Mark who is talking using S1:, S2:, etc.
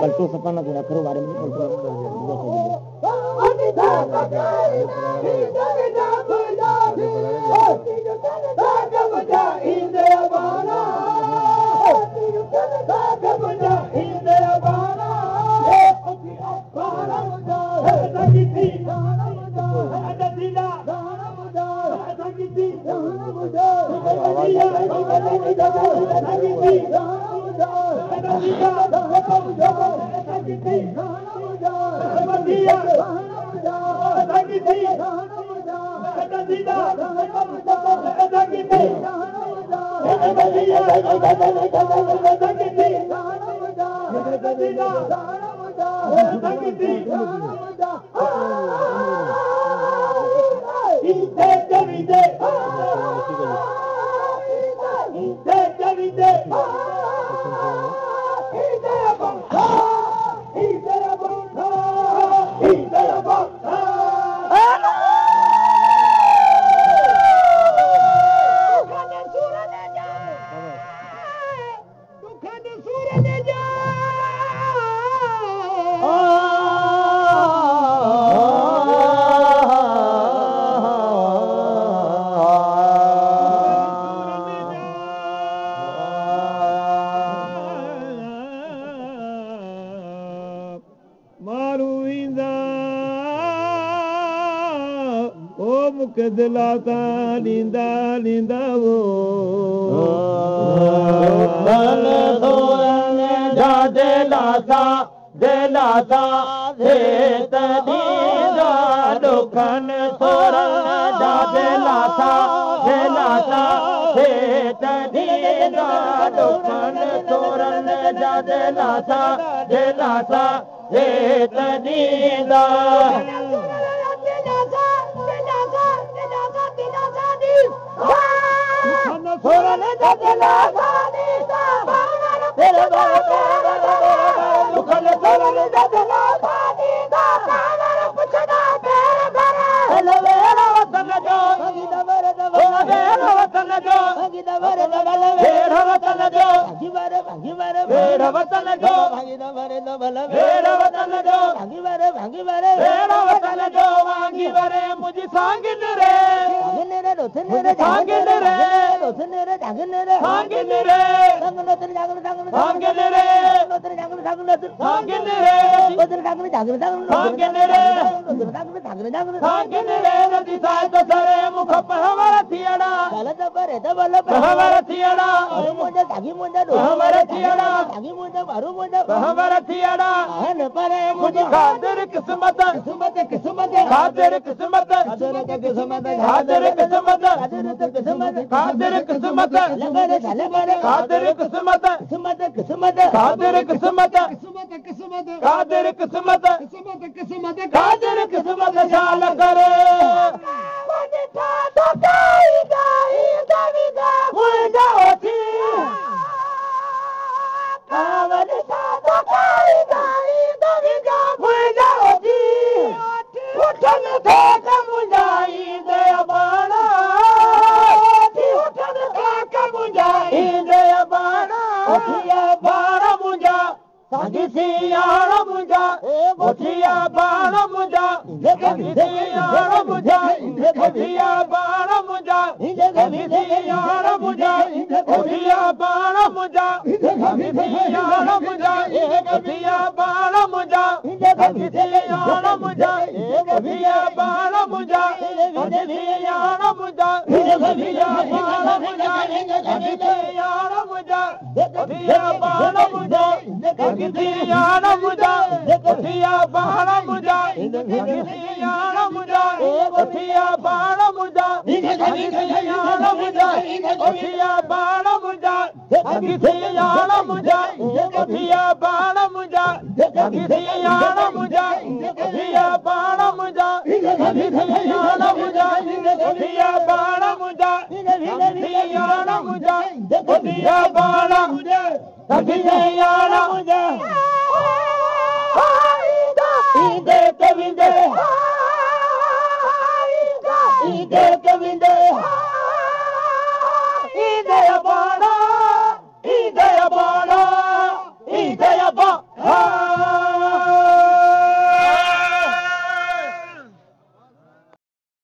S1: पलटो सपना तो रखो बारे में दिलाता लींदा लींदा वो मन सोरन जा दिलाता दिलाता हे तदीदा दुखन सोरन जा दिलाता दिलाता हे तदीदा दुखन सोरन जा दिलाता दिलाता हे तदीदा सोरन जगला सानी साबार तेरे दुखन सोरन जगला सानी साबार पुछना तेरे घर वेरा वतन जो भगी दवर दवर वेरा वतन जो भगी दवर दवर वेरा वतन जो भगी वर वेरा वतन जो भगी दवर दवर वेरा वतन जो भगी वर वेरा वतन जो वांगी वरे मुझी सांगिन रे रोथन रे सांगिन रे रोथन रे जागन रे सांगिन रे संगनोतर जागन सांगिन रे नोतर जागन सांगिन रे नोतर जागन सांगिन रे नोतर जागन सांगिन रे नदी साय तो सरे मुख पहवर थियड़ा गलत बरे दबल पहवर थियड़ा मुंडा जागी मुंडा पहवर थियड़ा जागी मुंडा मारू मुंडा पहवर थियड़ा हन परे मुझे खातिर किस्मत किस्मत किस्मत खातिर किस्मत खातिर किस्मत खातिर किस्मत खातिर किस्मत लगरे लगरे खातिर किस्मत किस्मत किस्मत खातिर किस्मत किस्मत किस्मत खातिर किस्मत किस्मत किस्मत खातिर किस्मत शाल करे वनिता तो गाई गाई दविदा मुंडा होती वनिता तो गाई गाई दविदा मुंडा होती उठन थे मुंडाई दे बाणा उठन थे मुंडाई दे बाणा उठिया बाणा मुंडा सागी सियारा मुंडा उठिया बाणा मुंडा सियारा मुंडा उठिया बाणा मुंडा सियारा मुंडा उठिया बाणा मुंडा सियारा मुंडा उठिया बाणा मुंडा सियारा मुंडा उठिया बाणा मुंडा सियारा मुंडा उठिया बाणा मुंडा सियारा मुंडा उठिया बाणा मुंडा Gidiyana muja, Gidiyana bana muja, Gidiyana muja, Gidiyana bana muja, Gidiyana muja, Gidiyana bana muja, Gidiyana muja, Gidiyana bana muja, Gidiyana muja, Gidiyana bana muja, Gidiyana muja, Gidiyana bana muja, Gidiyana muja, Gidiyana bana muja. Gidiyana muja, ide te vinde, ide te